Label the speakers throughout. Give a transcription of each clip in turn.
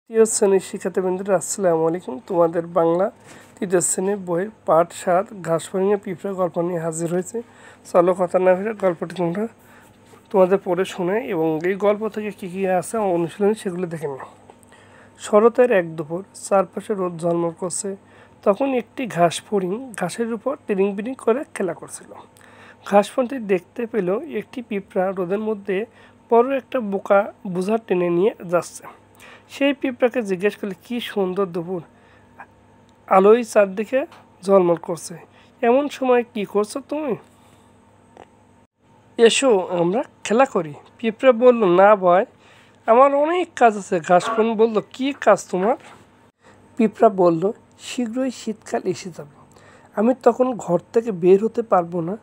Speaker 1: তৃতীয় শ্রেণীর শিক্ষার্থীবৃন্দরা আসসালামু আলাইকুম। তোমাদের বাংলা তৃতীয় শ্রেণীর বইয়ের পাঠ ৭ ঘাস ফড়িংয়ে পিঁপড়া গল্প নিয়ে হাজির হয়েছে। চলো কথা না ভেবে গল্পটি তোমরা তোমাদের পড়ে শুনে এবং এই গল্প থেকে কী কী আছে অনুশীলনী সেগুলো দেখে নিও। শরতের এক দুপুর চারপাশে রোদ ঝলমল করছে। তখন একটি ঘাস ফড়িং ঘাসের উপর তিরিং বিরিং করে খেলা করছিল। ঘাস ফড়িংটি দেখতে পেল একটি পিঁপড়া রোদের মধ্যে বড় একটা বোকা বোঝা টেনে নিয়ে যাচ্ছে। সেই পিঁপড়াকে জিজ্ঞেস করলে, কি সুন্দর দুপুর, আলোয় চারদিকে ঝলমল করছে, এমন সময় কি করছো তুমি? এসো আমরা খেলা করি। পিঁপড়া বলল, না ভাই, আমার অনেক কাজ আছে। ঘাস ফড়িং বলল, কি কাজ তোমার? পিঁপড়া বলল, শীঘ্রই শীতকাল এসে যাবে, আমি তখন ঘর থেকে বের হতে পারবো না,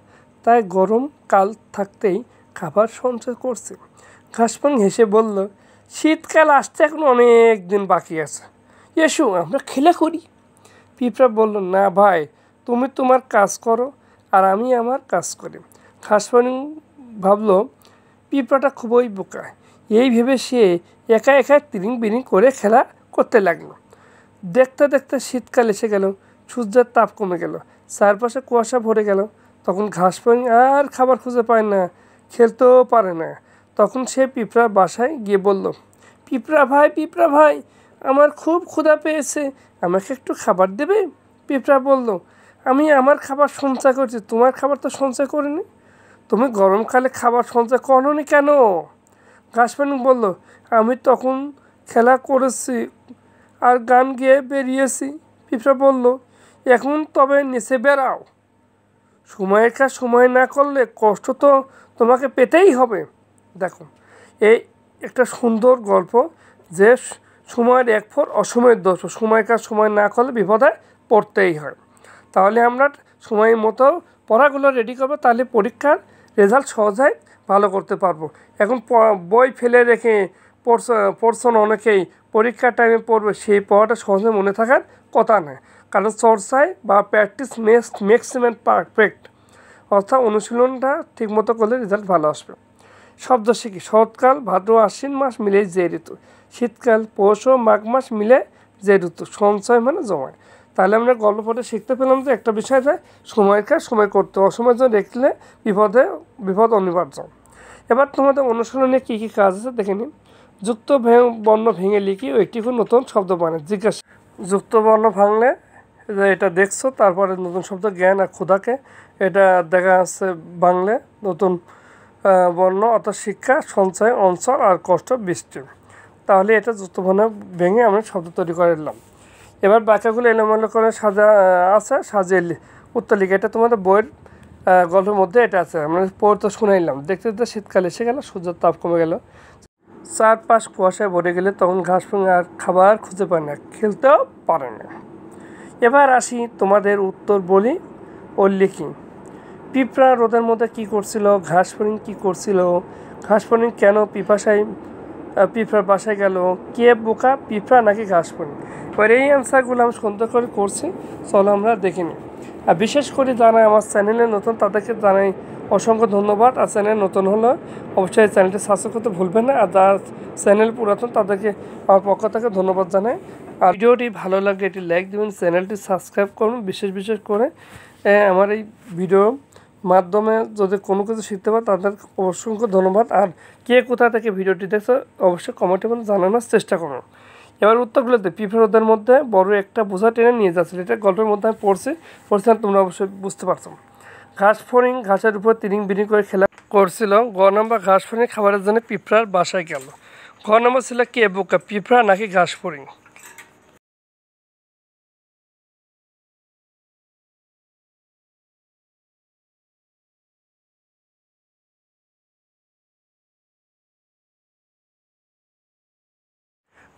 Speaker 1: তাই গরম কাল থাকতেই খাবার সঞ্চয় করছি। ঘাস ফড়িং হেসে বলল, শীতকাল আসতে এখন অনেক দিন বাকি আছে, এসো আমরা খেলা করি। পিঁপড়া বলল, না ভাই, তুমি তোমার কাজ করো আর আমি আমার কাজ করি। ঘাস ফড়িং ভাবল পিঁপড়াটা খুবই বোকা। এই ভেবে সে একা একা তিরিং বিরিং করে খেলা করতে লাগলো। দেখতে দেখতে শীতকাল এসে গেল, সূর্যের তাপ কমে গেল, চারপাশে কুয়াশা ভরে গেল। তখন ঘাস ফড়িং আর খাবার খুঁজে পায় না, খেলতেও পারে না। তখন সে পিঁপড়ার বাসায় গিয়ে বলল, পিঁপড়া ভাই, আমার খুব ক্ষুধা পেয়েছে, আমাকে একটু খাবার দেবে? পিঁপড়া বলল, আমি আমার খাবার সঞ্চয় করছি, তোমার খাবার তো সঞ্চয় করিনি। তুমি গরমকালে খাবার সঞ্চয় করোনি কেন? ঘাস ফড়িং বলল, আমি তখন খেলা করেছি আর গান গেয়ে বেরিয়েছি। পিঁপড়া বলল, এখন তবে নেচে বেড়াও, সময়ের কাজ সময় না করলে কষ্ট তো তোমাকে পেতেই হবে। দেখো, এই একটা সুন্দর গল্প যে সময়ের এক ফোর অসময়ের দোষ, সময়ের কাজ সময় না করলে বিপদে পড়তেই হয়। তাহলে আমরা সময় মতো পড়াগুলো রেডি করবো, তাহলে পরীক্ষার রেজাল্ট সহজেই ভালো করতে পারবো। এখন বই ফেলে রেখে পড়ছেন অনেকেই, পরীক্ষার টাইমে পড়বে, সেই পড়াটা সহজে মনে থাকার কথা নয়, কারণ চর্চায় বা প্র্যাকটিস ম্যাক্সিমাম পারফেক্ট, অর্থাৎ অনুশীলনটা ঠিকমতো করলে রেজাল্ট ভালো আসবে। শব্দ শিখি। শরৎকাল ভাদ্র আশ্বিন মাস মিলে যে ঋতু, শীতকাল পৌষ ও মাঘ মাস মিলে যে ঋতু, সঞ্চয় মানে জমায়। তাহলে আমরা গল্প পড়ে শিখতে পেলাম যে একটা বিষয় যায় সময়ের কাজ সময় করতে, অসময়ের জন্য রেখলে বিপদ অনিবার্য। এবার তোমাদের অনুশীলনে কী কী কাজ আছে দেখে নিন। যুক্ত বর্ণ ভেঙে লিখি ও একটি নতুন শব্দ বানাই। জিজ্ঞাসা, যুক্ত বর্ণ ভাঙলে এটা দেখছো, তারপরে নতুন শব্দ জ্ঞান আর ক্ষুধাকে এটা দেখা যাচ্ছে বাংলে নতুন বর্ণ, অর্থাৎ শিক্ষা, সঞ্চয়, অঞ্চল আর কষ্ট, বৃষ্টি। তাহলে এটা যুক্ত বর্ণ ভেঙে আমরা শব্দ তৈরি করে নিলাম। এবার বাক্যগুলো এলোমেলো করে সাজিয়ে উত্তর লিখে। এটা তোমাদের বইয়ের গল্পের মধ্যে এটা আছে, আমরা পড়তে শুনাইলাম। দেখতে দেখতে শীতকাল এসে গেল, সূর্যের তাপ কমে গেল, চারপাশ কুয়াশায় ভরে গেলে তখন ঘাস ফড়িং আর খাবার খুঁজে পায় না, খেলতেও পারে না। এবার আসি তোমাদের উত্তর বলি ও লিখি। পিঁপড়া রোদের মধ্যে কী করছিল? ঘাস ফড়িং কী করছিল? ঘাস ফড়িং কেন পিঁপড়ার বাসায় গেল? কে বোকা, পিঁপড়া নাকি ঘাস ফড়িং? এবার এই অ্যান্সারগুলো আমি সুন্দর করে করছি, চলো আমরা দেখে নিই। আর বিশেষ করে যারা আমার চ্যানেলে নতুন তাদেরকে জানাই অসংখ্য ধন্যবাদ। আর চ্যানেল নতুন হলে অবশ্যই চ্যানেলটি সাবস্ক্রাইব করতে ভুলবেন না, আর যারা চ্যানেল পুরাতন তাদেরকে আমার পক্ষ থেকে ধন্যবাদ জানাই। আর ভিডিওটি ভালো লাগলে এটি লাইক দেবেন, চ্যানেলটি সাবস্ক্রাইব করুন। বিশেষ করে আমার এই ভিডিও মাধ্যমে যদি কোনো কিছু শিখতে পারে তাদের অসংখ্য ধন্যবাদ। আর কে কোথা থেকে ভিডিওটি দেখছো অবশ্যই কমেন্টে জানানোর চেষ্টা করুন। এবার উত্তরগুলোতে, পিঁপড়া রোদের মধ্যে বড় একটা বোঝা টেনে নিয়ে যাচ্ছিল, এটা গল্পের মধ্যে আমি পড়ছিলাম, তোমরা অবশ্যই বুঝতে পারছো। ঘাস ফড়িং ঘাসের উপর তিরিং বিরিং করে খেলা করছিল। গ নম্বর, ঘাস ফড়িং খাবারের জন্য পিঁপড়ার বাসায় গেল। ঘ নম্বর ছিল, কে বোকা, পিঁপড়া নাকি ঘাস ফড়িং?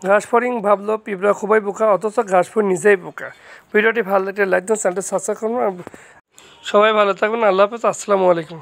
Speaker 1: ঘাস ফড়িং ভাবলো পিঁপড়া খুবই বোকা, অথচ ঘাস ফড়িং নিজেই বোকা। ভিডিওটি ভালো লাগলে লাইক দিন, চ্যানেলটি সাবস্ক্রাইব করুন। সবাই ভালো থাকবেন, আল্লাহ হাফেজ, আসসালামু আলাইকুম।